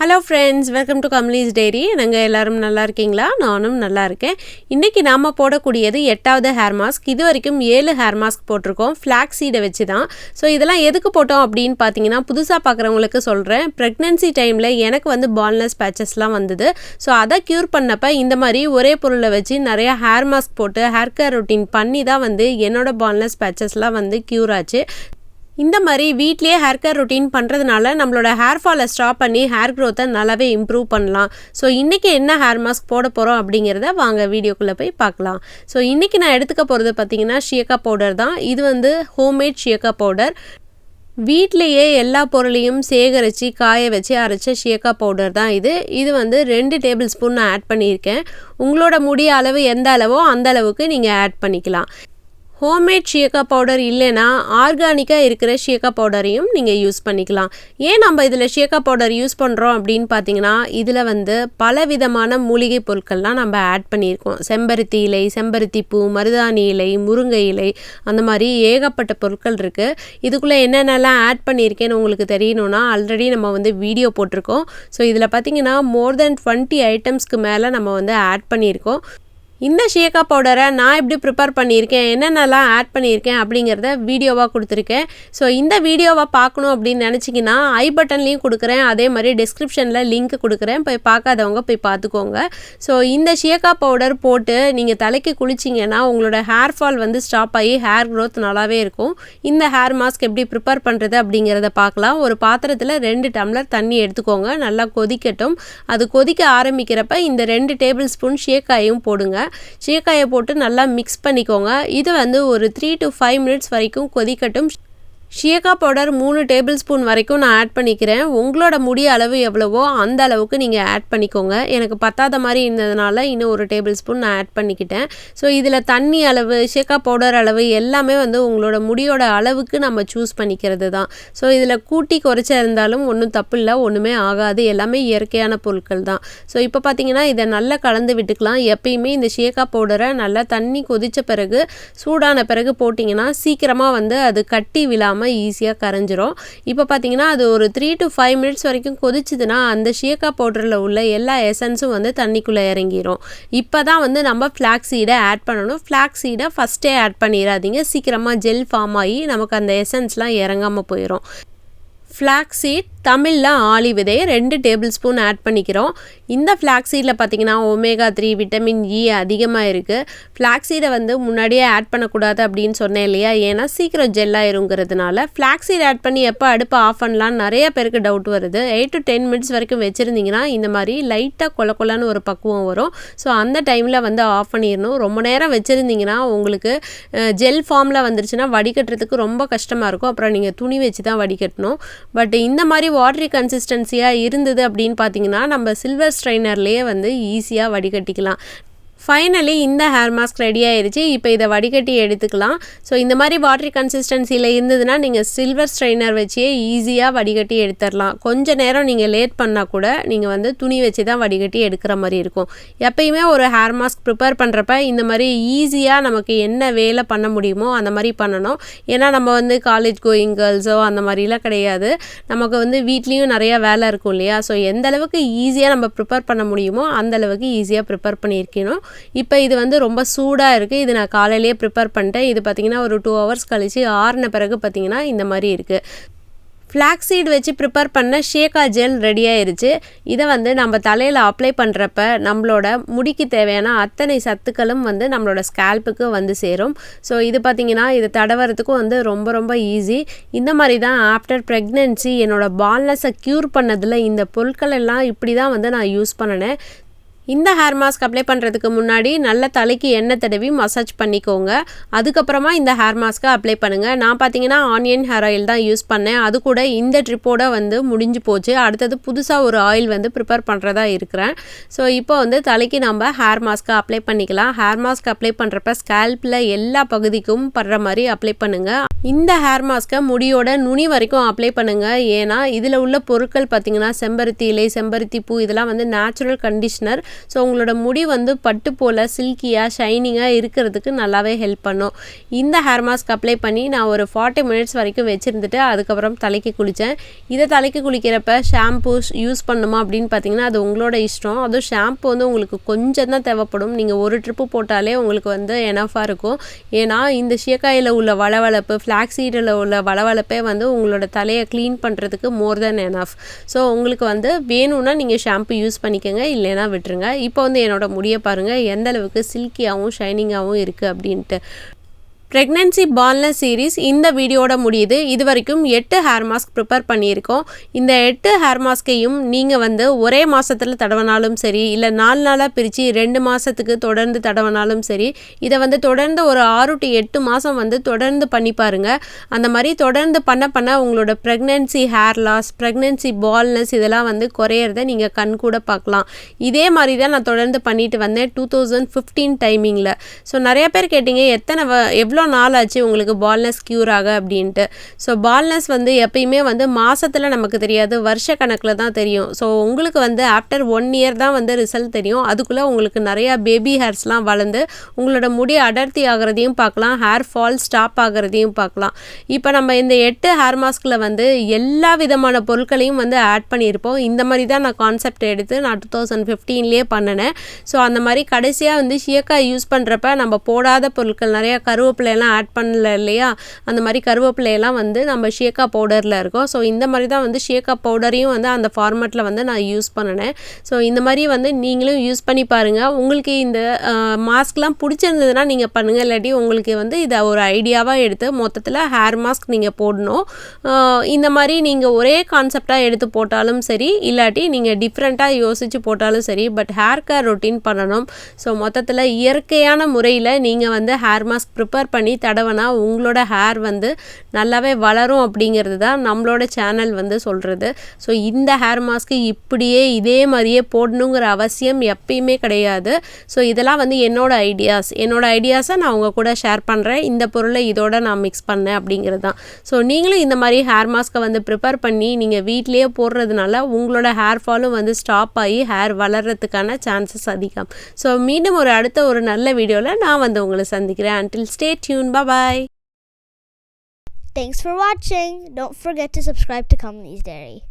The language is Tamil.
Hello friends, welcome to KamalisDiary. நாங்க எல்லாரும் நல்லா இருக்கீங்களா? நானும் நல்லா இருக்கேன். இன்னைக்கு நாம போடக்கூடியது 8வது ஹேர் மாஸ்க். இதுவரைக்கும் 7 ஹேர் மாஸ்க் போட்டுருக்கோம். flaxseed வச்சு தான். சோ இதெல்லாம் எதுக்கு போட்டோம் அப்படினு பாத்தீங்கன்னா புதுசா பார்க்கறவங்களுக்கு சொல்றேன். பிரெக்னன்சி டைம்ல எனக்கு வந்து baldness patchesலாம் வந்தது. சோ அத கியூர் பண்ணப்ப இந்த மாதிரி ஒரே பொருளை வச்சு நிறைய ஹேர் மாஸ்க் போட்டு ஹேர் கேர் ரொட்டீன் பண்ணி தான் வந்து என்னோட baldness patchesலாம் வந்து கியூர் ஆச்சு. இந்த மாதிரி வீட்லயே ஹேர் கேர் ரொட்டீன் பண்ணுறதுனால நம்மளோட ஹேர் ஃபாலை ஸ்டாப் பண்ணி ஹேர் க்ரோத்தை நல்லாவே இம்ப்ரூவ் பண்ணலாம். ஸோ இன்றைக்கி என்ன ஹேர் மாஸ்க் போட போகிறோம் அப்படிங்கிறத வாங்க வீடியோக்குள்ளே போய் பார்க்கலாம். ஸோ இன்றைக்கி நான் எடுத்துக்க போகிறது பார்த்திங்கன்னா ஷியக்கா பவுடர் தான். இது வந்து ஹோம்மேட் ஷியக்கா பவுடர். வீட்லேயே எல்லா பொருளையும் சேகரித்து காய வச்சு அரைச்ச ஷியக்கா பவுடர் தான் இது வந்து 2 டேபிள் ஸ்பூன் நான் ஆட் பண்ணியிருக்கேன். உங்களோட முடி அளவு எந்த அளவோ அந்த அளவுக்கு நீங்கள் ஆட் பண்ணிக்கலாம். ஹோம்மேட் ஷியக்கா பவுடர் இல்லைனா ஆர்கானிக்காக இருக்கிற ஷியக்கா பவுடரையும் நீங்கள் யூஸ் பண்ணிக்கலாம். ஏன் நம்ம இதில் ஷியக்கா பவுடர் யூஸ் பண்ணுறோம் அப்படின்னு பார்த்தீங்கன்னா இதில் வந்து பலவிதமான மூலிகை பொருட்கள்லாம் நம்ம ஆட் பண்ணியிருக்கோம். செம்பருத்தி இலை, செம்பருத்தி பூ, மருதாணி இலை, முருங்கை இலை, அந்த மாதிரி ஏகப்பட்ட பொருட்கள் இருக்குது. இதுக்குள்ளே என்னென்னலாம் ஆட் பண்ணியிருக்கேன்னு உங்களுக்கு தெரியணும்னா ஆல்ரெடி நம்ம வந்து வீடியோ போட்டிருக்கோம். ஸோ இதில் பார்த்தீங்கன்னா மோர் தென் 20 ஐட்டம்ஸ்க்கு மேலே நம்ம வந்து ஆட் பண்ணியிருக்கோம். இந்த ஷியக்கா பவுடரை நான் எப்படி ப்ரிப்பேர் பண்ணியிருக்கேன், என்னென்னலாம் ஆட் பண்ணியிருக்கேன் அப்படிங்கிறத வீடியோவாக கொடுத்துருக்கேன். ஸோ இந்த வீடியோவை பார்க்கணும் அப்படின்னு நினச்சிங்கன்னா ஐ பட்டன்லேயும் கொடுக்குறேன், அதே மாதிரி டிஸ்கிரிப்ஷனில் லிங்க் கொடுக்குறேன், போய் பார்க்காதவங்க போய் பார்த்துக்கோங்க. ஸோ இந்த ஷியக்கா பவுடர் போட்டு நீங்கள் தலைக்கு குளிச்சிங்கன்னா உங்களோட ஹேர் ஃபால் வந்து ஸ்டாப் ஆகி ஹேர் க்ரோத் நல்லாவே இருக்கும். இந்த ஹேர் மாஸ்க் எப்படி ப்ரிப்பேர் பண்ணுறது அப்படிங்கிறத பார்க்கலாம். ஒரு பாத்திரத்தில் 2 டம்ளர் தண்ணி எடுத்துக்கோங்க, நல்லா கொதிக்கட்டும். அது கொதிக்க ஆரம்பிக்கிறப்ப இந்த 2 டேபிள் ஸ்பூன் ஷியக்காயும் போடுங்க. ஷியக்காயை போட்டு நல்லா மிக்ஸ் பண்ணிக்கோங்க. இது வந்து ஒரு 3 to 5 மினிட்ஸ் வரைக்கும் கொதிக்கட்டும். ஷியக்கா பவுடர் 3 டேபிள் ஸ்பூன் வரைக்கும் நான் ஆட் பண்ணிக்கிறேன். உங்களோட முடி அளவு எவ்வளவோ அந்த அளவுக்கு நீங்கள் ஆட் பண்ணிக்கோங்க. எனக்கு பத்தாத மாதிரி இருந்ததுனால இன்னும் 1 டேபிள் ஸ்பூன் நான் ஆட் பண்ணிக்கிட்டேன். ஸோ இதில் தண்ணி அளவு, ஷியக்கா பவுடர் அளவு எல்லாமே வந்து உங்களோட முடியோட அளவுக்கு நம்ம சூஸ் பண்ணிக்கிறது தான். ஸோ இதில் கூட்டி குறைச்சா இருந்தாலும் ஒன்றும் தப்பு இல்லை, ஒன்றுமே ஆகாது, எல்லாமே இயற்கையான பொருட்கள் தான். ஸோ இப்போ பார்த்தீங்கன்னா இதை நல்லா கலந்து விட்டுக்கலாம். எப்பயுமே இந்த ஷியக்கா பவுடரை நல்லா தண்ணி கொதித்த பிறகு சூடான பிறகு போட்டிங்கன்னா சீக்கிரமாக வந்து அது கட்டி விழாமல் ஈஸியாக கரைஞ்சிரும். இப்போ பார்த்தீங்கன்னா அது ஒரு 3 to 5 மினிட்ஸ் வரைக்கும் கொதிச்சுதுன்னா அந்த ஷியக்கா பவுடரில் உள்ள எல்லா எசன்ஸும் வந்து தண்ணிக்குள்ளே இறங்கிடும். இப்போ தான் வந்து நம்ம ஃப்ளாக்ஸீடை ஆட் பண்ணணும். ஃப்ளாக்ஸீடை ஃபஸ்ட்டே ஆட் பண்ணிடாதீங்க, சீக்கிரமாக ஜெல் ஃபார்ம் ஆகி நமக்கு அந்த எசன்ஸ்லாம் இறங்காமல் போயிடும். ஃப்ளாக்ஸீட் தமிழில் ஆளி விதை 2 டேபிள் ஸ்பூன் ஆட் பண்ணிக்கிறோம். இந்த ஃப்ளாக்ஸீடில் பார்த்திங்கன்னா ஒமேகா 3 விட்டமின் இ அதிகமாக இருக்குது. ஃப்ளாக்ஸீடை வந்து முன்னாடியே ஆட் பண்ணக்கூடாது அப்படின்னு சொன்னேன் இல்லையா, ஏன்னா சீக்கிரம் ஜெல்லாயிருங்கிறதுனால. ஃப்ளாக்ஸீட் ஆட் பண்ணி எப்போ அடுப்பை ஆஃப் பண்ணலான்னு நிறைய பேருக்கு டவுட் வருது. 8 to 10 மினிட்ஸ் வரைக்கும் வச்சுருந்தீங்கன்னா இந்த மாதிரி லைட்டாக கொலன்னு ஒரு பக்குவம் வரும். ஸோ அந்த டைமில் வந்து ஆஃப் பண்ணிடணும். ரொம்ப நேரம் வச்சுருந்தீங்கன்னா உங்களுக்கு ஜெல் ஃபார்மில் வந்துருச்சுன்னா வடிகட்டுறதுக்கு ரொம்ப கஷ்டமாக இருக்கும். அப்புறம் நீங்கள் துணி வச்சு தான் வடிகட்டணும். பட் இந்த மாதிரி வாட்டரி கன்சிஸ்டன்சியாக இருந்தது அப்படின்னு பார்த்தீங்கன்னா நம்ம சில்வர் ஸ்ட்ரைனர்லேயே வந்து ஈஸியாக வடிகட்டிக்கலாம். ஃபைனலி இந்த ஹேர் மாஸ்க் ரெடி ஆயிடுச்சு. இப்போ இதை வடிகட்டி எடுத்துக்கலாம். ஸோ இந்த மாதிரி வாட்டரி கன்சிஸ்டன்சியில் இருந்ததுன்னா நீங்கள் சில்வர் ஸ்ட்ரைனர் வச்சே ஈஸியாக வடிகட்டி எடுத்துடலாம். கொஞ்சம் நேரம் நீங்கள் லேட் பண்ணால் கூட நீங்கள் வந்து துணி வச்சு தான் வடிகட்டி எடுக்கிற மாதிரி இருக்கும். எப்பயுமே ஒரு ஹேர் மாஸ்க் ப்ரிப்பேர் பண்ணுறப்ப இந்த மாதிரி ஈஸியாக நமக்கு என்ன வேலை பண்ண முடியுமோ அந்த மாதிரி பண்ணணும். ஏன்னா நம்ம வந்து காலேஜ் கோயிங் கேர்ள்ஸோ அந்த மாதிரிலாம் கிடையாது, நமக்கு வந்து வீட்லேயும் நிறையா வேலை இருக்கும் இல்லையா. ஸோ எந்த அளவுக்கு ஈஸியாக நம்ம ப்ரிப்பேர் பண்ண முடியுமோ அந்தளவுக்கு ஈஸியாக ப்ரிப்பேர் பண்ணியிருக்கணும். இப்போ இது வந்து ரொம்ப சூடாக இருக்குது. இது நான் காலையிலேயே ப்ரிப்பேர் பண்ணிட்டேன். இது பார்த்திங்கன்னா ஒரு 2 ஹவர்ஸ் கழித்து ஆறின பிறகு பார்த்திங்கன்னா இந்த மாதிரி இருக்குது. ஃப்ளாக்ஸீட் வச்சு ப்ரிப்பேர் பண்ண ஷியக்கா ஜெல் ரெடி ஆயிருச்சு. இதை வந்து நம்ம தலையில் அப்ளை பண்ணுறப்ப நம்மளோட முடிக்கு தேவையான அத்தனை சத்துக்களும் வந்து நம்மளோட ஸ்கேல்ப்புக்கு வந்து சேரும். ஸோ இது பார்த்திங்கன்னா இது தடவறதுக்கும் வந்து ரொம்ப ரொம்ப ஈஸி. இந்த மாதிரி தான் ஆஃப்டர் ப்ரெக்னென்சி என்னோடய பால்னஸை க்யூர் பண்ணதில் இந்த பொருட்கள் எல்லாம் இப்படி தான் வந்து நான் யூஸ் பண்ணினேன். இந்த ஹேர் மாஸ்க் அப்ளை பண்ணுறதுக்கு முன்னாடி நல்ல தலைக்கு எண்ணெய் தடவி மசாஜ் பண்ணிக்கோங்க. அதுக்கப்புறமா இந்த ஹேர் மாஸ்க்கை அப்ளை பண்ணுங்கள். நான் பார்த்தீங்கன்னா ஆனியன் ஹேர் ஆயில் தான் யூஸ் பண்ணேன். அது கூட இந்த ட்ரிப்போட வந்து முடிஞ்சு போச்சு. அடுத்தது புதுசாக ஒரு ஆயில் வந்து ப்ரிப்பேர் பண்ணுறதா இருக்கிறேன். ஸோ இப்போ வந்து தலைக்கு நம்ம ஹேர் மாஸ்க்கை அப்ளை பண்ணிக்கலாம். ஹேர் மாஸ்க் அப்ளை பண்ணுறப்ப ஸ்கேல்பில் எல்லா பகுதிக்கும் படுற மாதிரி அப்ளை பண்ணுங்கள். இந்த ஹேர் மாஸ்க்கை முடியோட நுனி வரைக்கும் அப்ளை பண்ணுங்கள். ஏன்னா இதில் உள்ள பொருட்கள் பார்த்திங்கன்னா செம்பருத்தி இலை, செம்பருத்தி பூ இதெல்லாம் வந்து நேச்சுரல் கண்டிஷ்னர். ஸோ உங்களோட முடி வந்து பட்டு போல் சில்கியாக ஷைனிங்காக இருக்கிறதுக்கு நல்லாவே ஹெல்ப் பண்ணும். இந்த ஹேர் மாஸ்க் அப்ளை பண்ணி நான் ஒரு 40 மினிட்ஸ் வரைக்கும் வச்சுருந்துட்டு அதுக்கப்புறம் தலைக்கு குளித்தேன். இதை தலைக்கு குளிக்கிறப்ப ஷாம்பூ யூஸ் பண்ணுமா அப்படின்னு பார்த்தீங்கன்னா அது உங்களோட இஷ்டம். அதுவும் ஷாம்பு வந்து உங்களுக்கு கொஞ்சம் தான் தேவைப்படும். நீங்கள் ஒரு ட்ரிப்பு போட்டாலே உங்களுக்கு வந்து எனஃபாக இருக்கும். ஏன்னா இந்த சீயக்காயில் உள்ள வளவளப்பு ஃப்ளாக்ஸீடில் உள்ள வளவளப்பே வந்து உங்களோட தலையை க்ளீன் பண்ணுறதுக்கு மோர் தென் எனஃப். ஸோ உங்களுக்கு வந்து வேணும்னா நீங்கள் ஷாம்பு யூஸ் பண்ணிக்கோங்க, இல்லைன்னா விட்டுருங்க. இப்போ வந்து என்னோட முடியை பாருங்கள் எந்த அளவுக்கு சில்கியாகவும் ஷைனிங்காகவும் இருக்குது அப்படின்ட்டு. ப்ரெக்னென்சி பால்னஸ் சீரீஸ் இந்த வீடியோட முடியுது. இது வரைக்கும் 8 ஹேர் மாஸ்க் ப்ரிப்பேர் பண்ணியிருக்கோம். இந்த 8 ஹேர் மாஸ்க்கையும் நீங்கள் வந்து ஒரே மாதத்தில் தடவினாலும் சரி, இல்லை 4 நாளாக பிரித்து 2 மாதத்துக்கு தொடர்ந்து தடவினாலும் சரி, இதை வந்து தொடர்ந்து ஒரு 6 to 8 மாதம் வந்து தொடர்ந்து பண்ணி பாருங்கள். அந்த மாதிரி தொடர்ந்து பண்ண உங்களோட pregnancy hair loss, pregnancy baldness இதெல்லாம் வந்து குறையிறத நீங்கள் கண் கூட பார்க்கலாம். இதே மாதிரி தான் நான் தொடர்ந்து பண்ணிட்டு வந்தேன் 2015 டைமிங்கில். ஸோ நிறைய பேர் கேட்டிங்க எவ்வளோ நாள் ஆச்சு உங்களுக்கு பால்னஸ் க்யூர் ஆக அப்படின்ட்டு. ஸோ பால்னஸ் வந்து எப்பயுமே வந்து மாதத்தில் நமக்கு தெரியாது, வருஷ கணக்கில் தான் தெரியும். ஸோ உங்களுக்கு வந்து ஆஃப்டர் 1 இயர் தான் வந்து ரிசல்ட் தெரியும். அதுக்குள்ளே உங்களுக்கு நிறையா பேபி ஹேர்ஸ்லாம் வளர்ந்து உங்களோட முடி அடர்த்தி ஆகிறதையும் பார்க்கலாம், ஹேர் ஃபால் ஸ்டாப் ஆகிறதையும் பார்க்கலாம். இப்போ நம்ம இந்த 8 ஹேர் மாஸ்கில் வந்து எல்லா விதமான பொருட்களையும் வந்து ஆட் பண்ணியிருப்போம். இந்த மாதிரி தான் நான் கான்செப்ட் எடுத்து நான் 2015லேயே பண்ணினேன். ஸோ அந்த மாதிரி கடைசியாக வந்து சீயக்காய் யூஸ் பண்ணுறப்ப நம்ம போடாத பொருட்கள் நிறையா கருவேப்பிலை எல்லாம் ஆட் பண்ணல இல்லையா, அந்த மாதிரி கருவேப்பிலையெல்லாம் வந்து நம்ம ஷியக்கா பவுடரில் இருக்கும். ஸோ இந்த மாதிரி தான் வந்து ஷியக்கா பவுடரையும் வந்து அந்த ஃபார்மேட்டில் வந்து நான் யூஸ் பண்ணினேன். ஸோ இந்த மாதிரி வந்து நீங்களும் யூஸ் பண்ணி பாருங்கள். உங்களுக்கு இந்த மாஸ்க்லாம் பிடிச்சிருந்ததுன்னா நீங்கள் பண்ணுங்கள், இல்லாட்டி உங்களுக்கு வந்து இதை ஒரு ஐடியாவாக எடுத்து மொத்தத்தில் ஹேர் மாஸ்க் நீங்கள் போடணும். இந்த மாதிரி நீங்கள் ஒரே கான்செப்டாக எடுத்து போட்டாலும் சரி, இல்லாட்டி நீங்கள் டிஃப்ரெண்ட்டாக யோசித்து போட்டாலும் சரி, பட் ஹேர் கேர் ரொட்டீன் பண்ணணும். ஸோ மொத்தத்தில் இயற்கையான முறையில் நீங்கள் வந்து ஹேர் மாஸ்க் ப்ரிப்பேர் பண்ணி தடவனா உங்களோட ஹேர் வந்து நல்லாவே வளரும் அப்படிங்கிறது தான் நம்மளோட சேனல் வந்து சொல்கிறது. ஸோ இந்த ஹேர் மாஸ்க்கு இப்படியே இதே மாதிரியே போடணுங்கிற அவசியம் எப்பயுமே கிடையாது. ஸோ இதெல்லாம் வந்து என்னோட ஐடியாஸை நான் உங்கள் கூட ஷேர் பண்ணுறேன். இந்த பொருளை இதோட நான் மிக்ஸ் பண்ணேன் அப்படிங்கிறது தான். ஸோ நீங்களும் இந்த மாதிரி ஹேர் மாஸ்க்கை வந்து ப்ரிப்பேர் பண்ணி நீங்கள் வீட்டிலேயே போடுறதுனால உங்களோட ஹேர் ஃபாலும் வந்து ஸ்டாப் ஆகி ஹேர் வளர்கிறதுக்கான சான்சஸ் அதிகம். ஸோ மீண்டும் அடுத்த ஒரு நல்ல வீடியோவில் நான் வந்து உங்களை சந்திக்கிறேன். Until stay tuned. Bye-bye. Thanks for watching. Don't forget to subscribe to KamalisDiary.